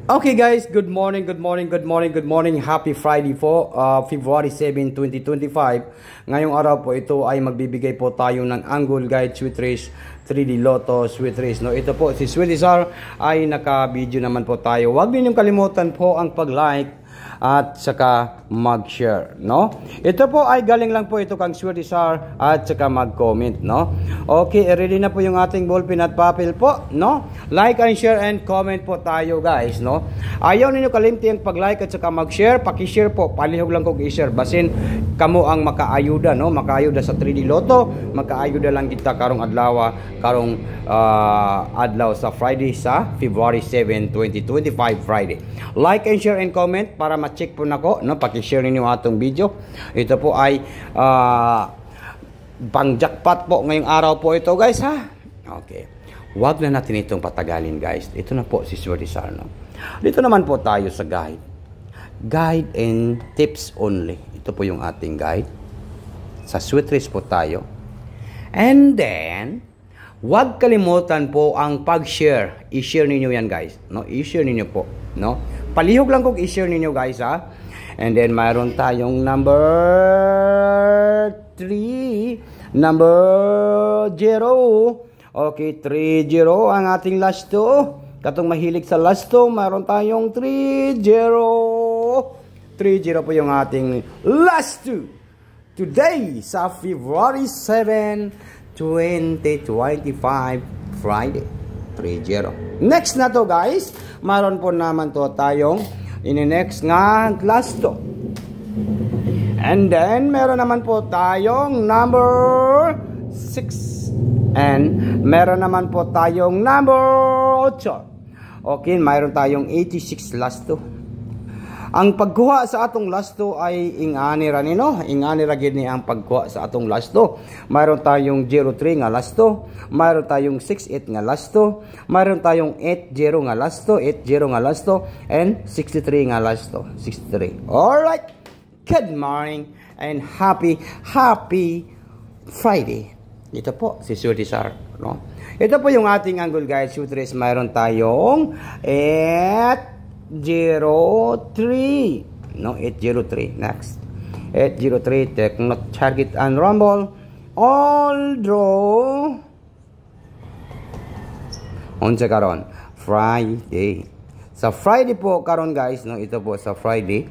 Okay guys, good morning, good morning, good morning, good morning. Happy Friday po, February 7, 2025. Ngayong araw po ito ay magbibigay po tayo ng Angle Guide Sweet Race 3D Lotto Sweet Race. No, ito po si Sweetie Sar ay naka-video naman po tayo. Huwag ninyong kalimutan po ang pag-like at saka mag-share, no? Ito po ay galing lang po ito kang Sweetie Sar at saka mag-comment, no? Okay, ready na po yung ating ballpen at papel po, no? Like and share and comment po tayo, guys, no? Ayaw ninyo kalimti ang pag-like at saka mag-share, paki-share po, palihog lang kong i-share basin kamo ang makaayuda, no? Makaayuda sa 3D Lotto, makaayuda lang kita karong adlaw, karong adlaw sa Friday sa February 7, 2025 Friday. Like and share and comment para ma-check po nako, no? Paki-share ninyo atong video. Ito po ay pang-jackpot po ngayong araw po ito, guys, ha? Okay. Wag na natin itong patagalin, guys. Ito na po si Sweetie Sar, no? Dito naman po tayo sa guide. Guide and tips only. Ito po yung ating guide. Sa Sweet Race po tayo. And then, wag kalimutan po ang pag-share. I-share ninyo yan, guys. No? I-share ninyo po, no? Palihog lang kung i-share ninyo, guys, ha? And then, mayroon tayong number 3, number 0. Okay, 3-0 ang ating last 2. Katong mahilig sa last 2, mayroon tayong 3-0. 3-0 po yung ating last 2. Today, sa February 7, 2025, Friday. 3-0. Next na to, guys. Mayroon po naman to tayong ini-next nga last 2. And then, meron naman po tayong number 6. And meron naman po tayong number 8. Okay, mayroon tayong 86 last 2. Ang pagkuha sa atong last 2 ay ingani ra nino, ingani ra gid ni ang pagkuha sa atong last 2. Mayroon tayong 03 nga last 2, mayroon tayong 68 nga last 2, mayroon tayong 80 nga last 2, 80 nga last 2, and 63 nga last 2, 63. All right. Good morning and happy Friday. Ito po, si Sweetie Sar, no? Ito po yung ating Angle Guide Sweet Race. Mayroon tayong 803. No, 803. Next. 803. Take note, target and rumble. All draw. Unsa karon? Friday. Sa Friday po karon, guys, no? Ito po sa Friday.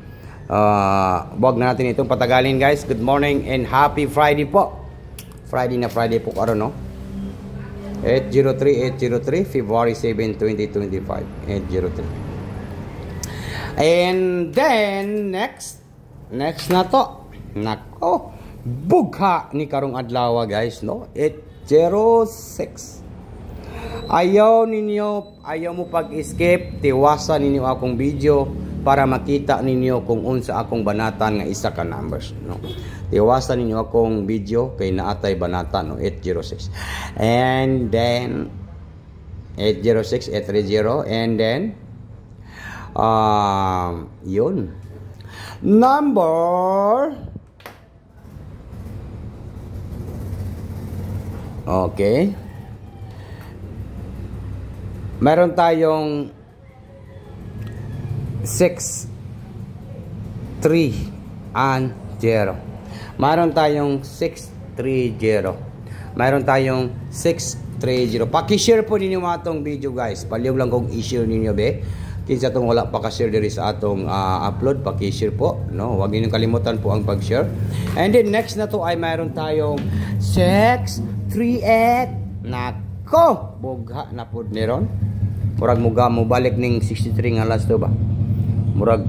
Wag na natin itong patagalin, guys. Good morning and happy Friday po. Friday po karon, no? 803 February 7, 2025. 803. And then next na to. Nako, bugha ni karong adlaw, guys, no? 806. Ayaw mo pag-escape, tiwasan ninyo akong video para makita ninyo kung unsa akong banatan nga isa ka numbers, no? Tiwasan ninyo akong video kay naatay banatan, no? 806. And then 806, 830, and then yun. Number, okay. Meron tayong 6, 3, and 0. Mayroon tayong 630. Mayroon tayong 630. Paki-share po ninyo mga itong video, guys. Palihog lang kung i-share ninyo, be. Kinsa itong wala pa ka-share diri sa atong upload, paki-share po, no? Huwag ninyong kalimutan po ang pag-share. And then next na to ay mayroon tayong 638. Nako, bugha na po niron. Murag mo balik ning 63 nga last to ba? Murag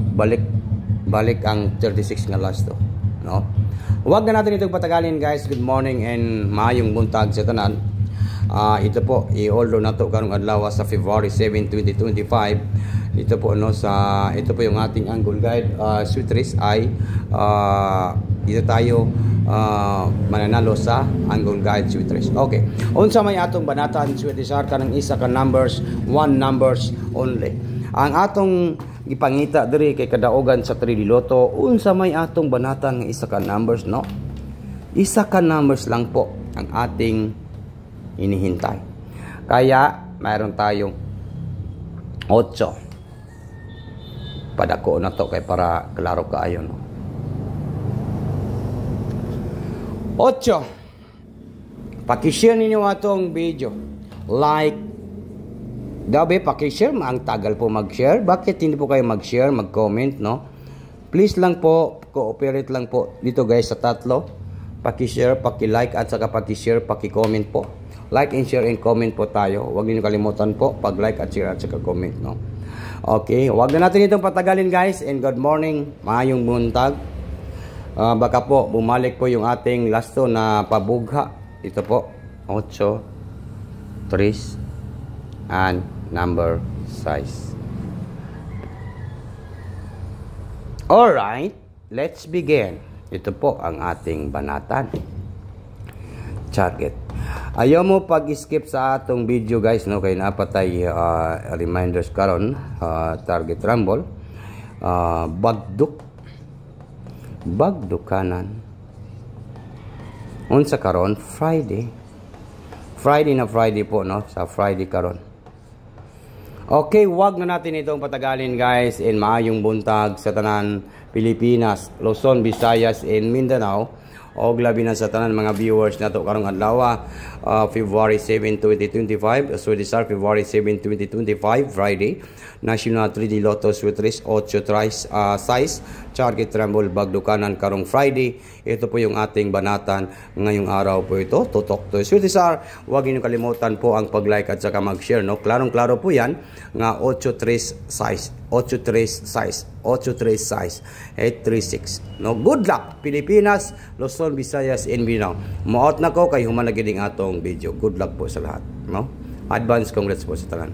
balik ang 36 nga last to, no? Huwag na natin itong patagalin, guys. Good morning and maayong buntag sa tanan. Ito po, i-order na to karong adlaw sa February 7, 2025. Ito po, no, ito po yung ating Angle Guide Sweet Race ay dito tayo mananalo sa Angle Guide Sweet Race. Okay. Unsa may atong banatan, Sweetie Sar, kanang isa ka numbers, 1 numbers only. Ang atong gipangita diri kay kadaogan sa 3D Lotto, unsa may atong banatan nga isa ka numbers, no? Isa ka numbers lang po ang ating inihintay. Kaya mayroon tayong 8. padako na to kay para klaro kaayo, no. 8. Paki-share ninyo atong video. Like. Dabi, paki-share. Ang tagal po mag-share. Bakit hindi po kayo mag-share, mag-comment, no? Please lang po, cooperate lang po dito guys sa tatlo. Paki-share, paki-like, at saka paki-share, paki-comment po. Like and share and comment po tayo. Huwag niyo kalimutan po pag-like at share at saka comment, no? Okay, huwag na natin itong patagalin guys. And good morning, maayong buntag. Baka po bumalik po yung ating lasto na pabugha. Ito po 8, 3 and number size. Alright, let's begin. Ito po ang ating banatan. Target. Ayaw mo pag-skip sa atong video guys, no, kay napatay reminders karon. Target rumble, bagduk kanan. Unsa karon? Friday na Friday po, no, sa Friday karon. Okay, wag na natin itong patagalin guys. In maayong buntag sa tanan Pilipinas, Luzon, Visayas, and Mindanao. Og labi na sa tanan mga viewers nato karong adlaw, February 7, 2025. So this are February 7, 2025, Friday. National 3D Lotto Sweet Race 8 tries size. Target rumble bagdukanan karong Friday. Ito po yung ating banatan ngayong araw po ito. Tutok to Sweet Star. Huwag niyo kalimutan po ang pag-like at saka mag-share, no. Klarong-klaro po yan nga 8 tries size. 8 tries size. 8 tries size. 836. No, good luck Pilipinas, Luzon, Visayas, and Mindanao. Moot na ko kay human na gid atong video. Good luck po sa lahat, no. Advance congrats po sa tanan.